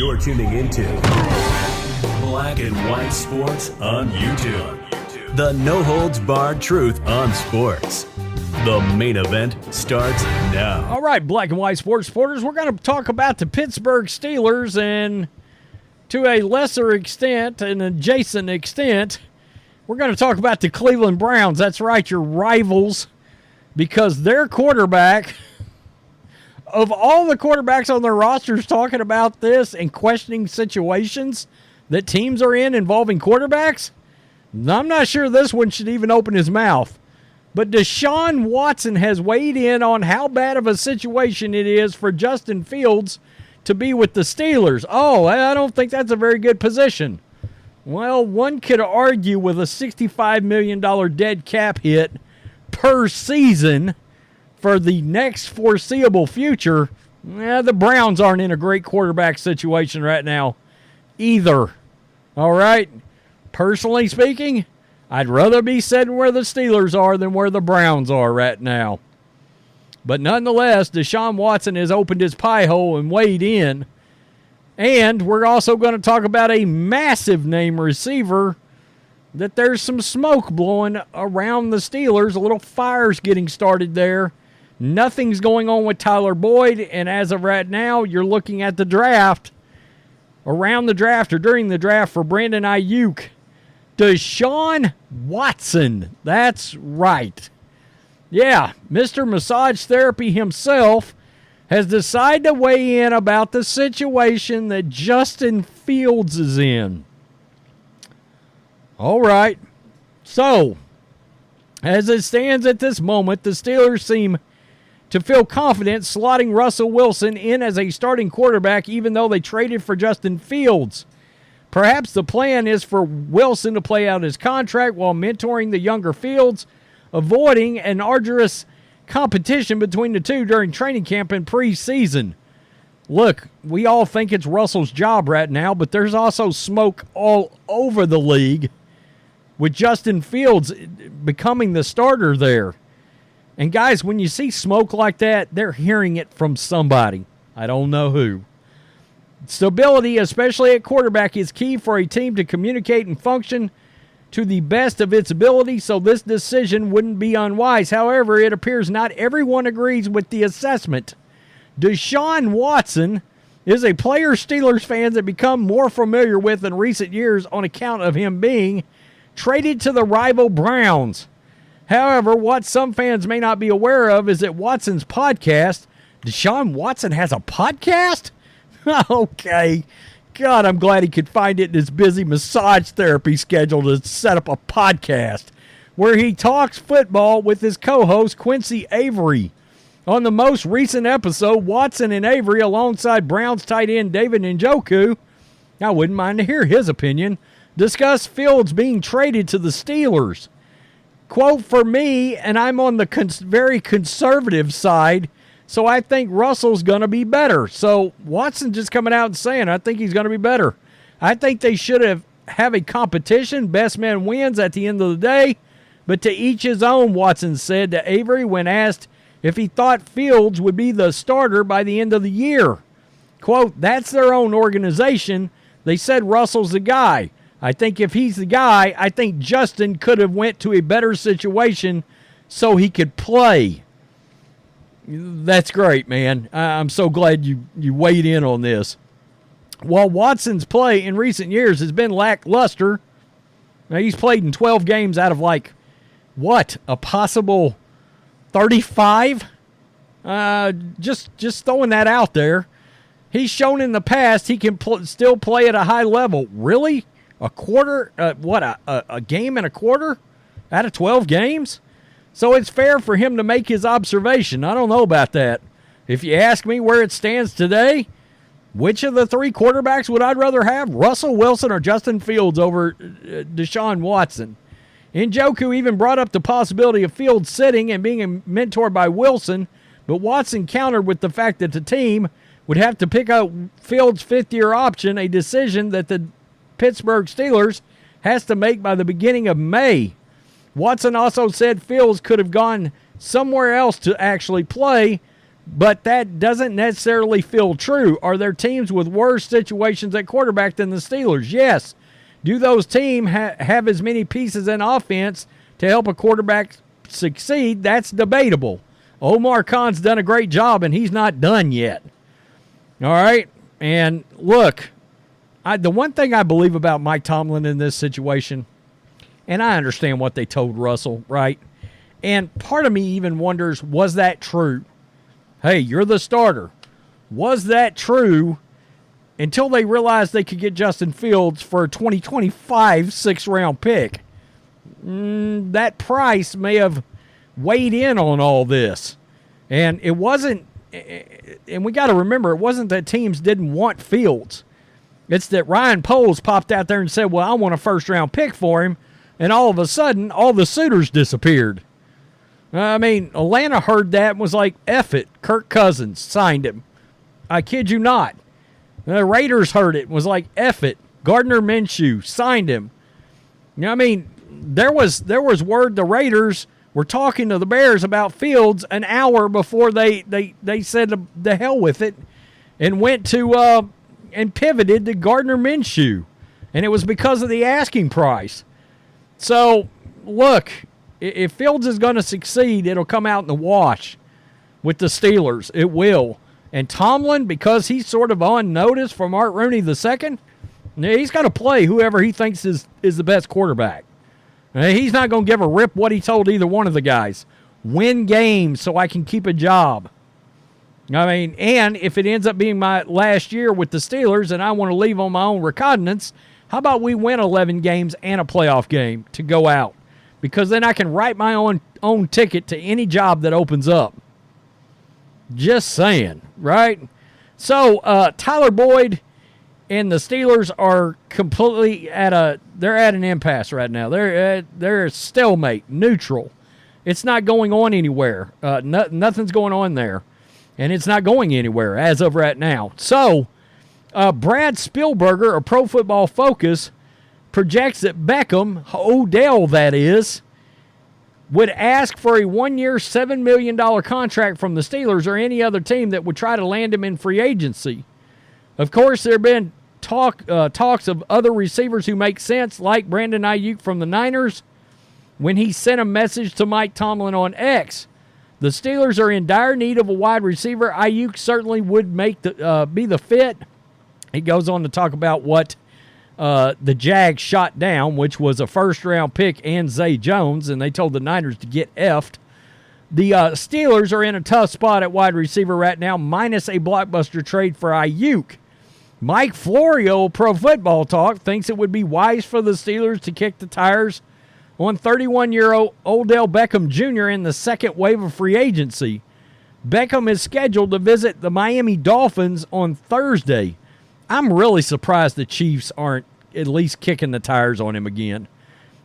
You're tuning into Black and White Sports on YouTube. The no-holds-barred truth on sports. The main event starts now. All right, Black and White Sports supporters, we're going to talk about the Pittsburgh Steelers and to a lesser extent, an adjacent extent, we're going to talk about the Cleveland Browns. That's right, your rivals, because their quarterback, of all the quarterbacks on their rosters talking about this and questioning situations that teams are in involving quarterbacks, I'm not sure this one should even open his mouth. But Deshaun Watson has weighed in on how bad of a situation it is for Justin Fields to be with the Steelers. Oh, I don't think that's a very good position. Well, one could argue with a $65 million dead cap hit per season for the next foreseeable future, the Browns aren't in a great quarterback situation right now either. All right? Personally speaking, I'd rather be sitting where the Steelers are than where the Browns are right now. But nonetheless, Deshaun Watson has opened his pie hole and weighed in. And we're also going to talk about a massive name receiver that there's some smoke blowing around the Steelers. A little fire's getting started there. Nothing's going on with Tyler Boyd. And as of right now, you're looking at the draft, around the draft or during the draft for Brandon Ayuk. Deshaun Watson. That's right. Yeah, Mr. Massage Therapy himself has decided to weigh in about the situation that Justin Fields is in. All right. So, as it stands at this moment, the Steelers seem to feel confident slotting Russell Wilson in as a starting quarterback, even though they traded for Justin Fields. Perhaps the plan is for Wilson to play out his contract while mentoring the younger Fields, avoiding an arduous competition between the two during training camp and preseason. Look, we all think it's Russell's job right now, but there's also smoke all over the league with Justin Fields becoming the starter there. And guys, when you see smoke like that, they're hearing it from somebody. I don't know who. Stability, especially at quarterback, is key for a team to communicate and function to the best of its ability, so this decision wouldn't be unwise. However, it appears not everyone agrees with the assessment. Deshaun Watson is a player Steelers fans have become more familiar with in recent years on account of him being traded to the rival Browns. However, what some fans may not be aware of is that Watson's podcast, Deshaun Watson has a podcast? Okay. God, I'm glad he could find it in his busy massage therapy schedule to set up a podcast where he talks football with his co-host Quincy Avery. On the most recent episode, Watson and Avery, alongside Browns tight end David Njoku, I wouldn't mind to hear his opinion, discuss Fields being traded to the Steelers. Quote, for me, and I'm on the very conservative side, so I think Russell's going to be better. So Watson just coming out and saying, I think he's going to be better. I think they should have a competition. Best man wins at the end of the day. But to each his own, Watson said to Avery when asked if he thought Fields would be the starter by the end of the year. Quote, that's their own organization. They said Russell's the guy. I think if he's the guy, I think Justin could have went to a better situation so he could play. That's great, man. I'm so glad you weighed in on this. While Watson's play in recent years has been lackluster, now he's played in 12 games out of a possible 35? Just throwing that out there. He's shown in the past he can still play at a high level. Really? A quarter? A game and a quarter out of 12 games? So it's fair for him to make his observation. I don't know about that. If you ask me where it stands today, which of the three quarterbacks would I rather have? Russell Wilson or Justin Fields over Deshaun Watson? Njoku even brought up the possibility of Fields sitting and being mentored by Wilson, but Watson countered with the fact that the team would have to pick up Fields' fifth-year option, a decision that the Pittsburgh Steelers has to make by the beginning of May. Watson also said Fields could have gone somewhere else to actually play, But that doesn't necessarily feel true. Are there teams with worse situations at quarterback than the Steelers? Yes. Do those teams have as many pieces in offense to help a quarterback succeed? That's debatable. Omar Khan's done a great job, and he's not done yet. All right? And look, the one thing I believe about Mike Tomlin in this situation, and I understand what they told Russell, right? And part of me even wonders, was that true? Hey, you're the starter. Was that true until they realized they could get Justin Fields for a 2025 sixth-round pick? That price may have weighed in on all this. And it wasn't, and we got to remember, it wasn't that teams didn't want Fields. It's that Ryan Poles popped out there and said, well, I want a first-round pick for him, and all of a sudden, all the suitors disappeared. I mean, Atlanta heard that and was like, F it. Kirk Cousins signed him. I kid you not. The Raiders heard it and was like, F it. Gardner Minshew signed him. You know what I mean? There was word the Raiders were talking to the Bears about Fields an hour before they said the hell with it and went to and pivoted to Gardner Minshew. And it was because of the asking price. So, look, if Fields is going to succeed, it'll come out in the wash with the Steelers. It will. And Tomlin, because he's sort of on notice from Art Rooney II, he's going to play whoever he thinks is the best quarterback. He's not going to give a rip what he told either one of the guys. Win games so I can keep a job. I mean, and if it ends up being my last year with the Steelers and I want to leave on my own recognizance, how about we win 11 games and a playoff game to go out? Because then I can write my own ticket to any job that opens up. Just saying, right? So, Tyler Boyd and the Steelers are completely they're at an impasse right now. They're stalemate, neutral. It's not going on anywhere. Nothing's going on there. And it's not going anywhere as of right now. So, Brad Spielberger of Pro Football Focus projects that Beckham, Odell that is, would ask for a 1-year, $7 million contract from the Steelers or any other team that would try to land him in free agency. Of course, there have been talks of other receivers who make sense, like Brandon Ayuk from the Niners, when he sent a message to Mike Tomlin on X. The Steelers are in dire need of a wide receiver. Ayuk certainly would be the fit. He goes on to talk about what the Jags shot down, which was a first-round pick and Zay Jones, and they told the Niners to get effed. The Steelers are in a tough spot at wide receiver right now, minus a blockbuster trade for Ayuk. Mike Florio, Pro Football Talk, thinks it would be wise for the Steelers to kick the tires on 31-year-old Odell Beckham Jr. in the second wave of free agency. Beckham is scheduled to visit the Miami Dolphins on Thursday. I'm really surprised the Chiefs aren't at least kicking the tires on him again.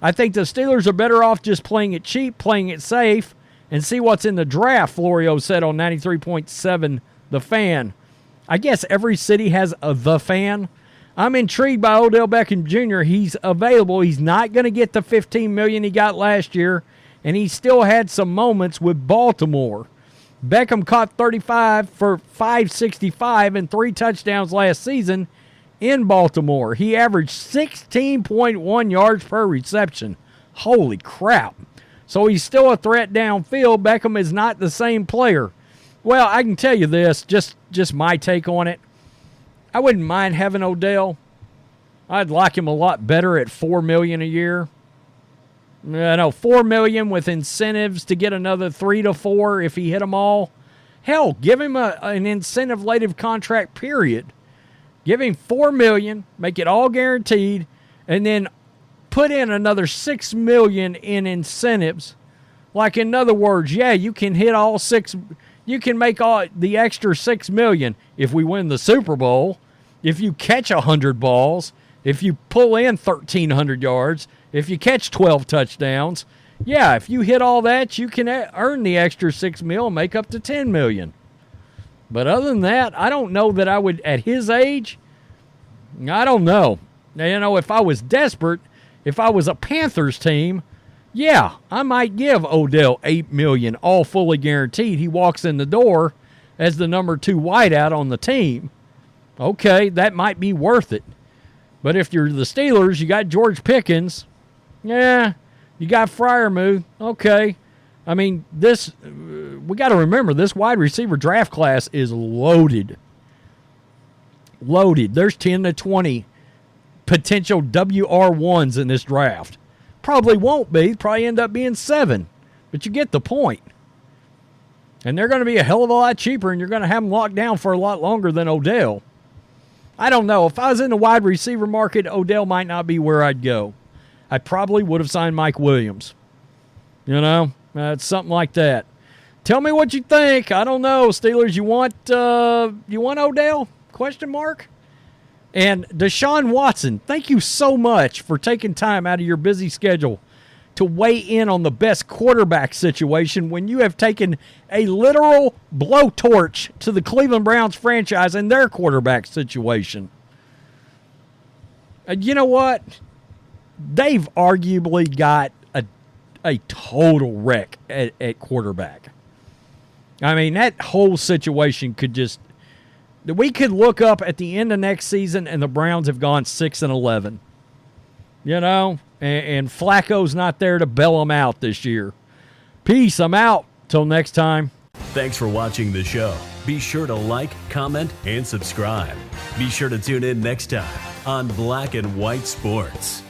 I think the Steelers are better off just playing it cheap, playing it safe, and see what's in the draft, Florio said on 93.7 The Fan. I guess every city has a The Fan. I'm intrigued by Odell Beckham Jr. He's available. He's not going to get the $15 million he got last year, and he still had some moments with Baltimore. Beckham caught 35 for 565 and 3 touchdowns last season in Baltimore. He averaged 16.1 yards per reception. Holy crap. So he's still a threat downfield. Beckham is not the same player. Well, I can tell you this, just my take on it. I wouldn't mind having Odell. I'd like him a lot better at $4 million a year. $4 million with incentives to get another 3 to 4 if he hit them all. Hell, give him an incentive-laden contract, period. Give him $4 million, make it all guaranteed, and then put in another $6 million in incentives. Like, in other words, yeah, you can hit all 6. You can make all the extra $6 million if we win the Super Bowl, if you catch 100 balls, if you pull in 1,300 yards, if you catch 12 touchdowns. Yeah, if you hit all that, you can earn the extra $6 million and make up to $10 million. But other than that, I don't know that I would, at his age, I don't know. Now, if I was desperate, if I was a Panthers team, yeah, I might give Odell $8 million, all fully guaranteed. He walks in the door, as the number 2 wideout on the team, okay, that might be worth it. But if you're the Steelers, you got George Pickens, yeah, you got Freiermuth, okay. I mean, we got to remember, this wide receiver draft class is loaded. Loaded. There's 10 to 20 potential WR1s in this draft. Probably won't be. Probably end up being 7. But you get the point. And they're going to be a hell of a lot cheaper, and you're going to have them locked down for a lot longer than Odell. I don't know. If I was in the wide receiver market, Odell might not be where I'd go. I probably would have signed Mike Williams. You know, it's something like that. Tell me what you think. I don't know, Steelers. You want Odell? Question mark. And Deshaun Watson, thank you so much for taking time out of your busy schedule to weigh in on the best quarterback situation when you have taken a literal blowtorch to the Cleveland Browns franchise and their quarterback situation. You know what? They've arguably got a total wreck at quarterback. I mean, that whole situation could just... We could look up at the end of next season and the Browns have gone 6-11. You know? And Flacco's not there to bail them out this year. Peace. I'm out. Till next time. Thanks for watching the show. Be sure to like, comment, and subscribe. Be sure to tune in next time on Black and White Sports.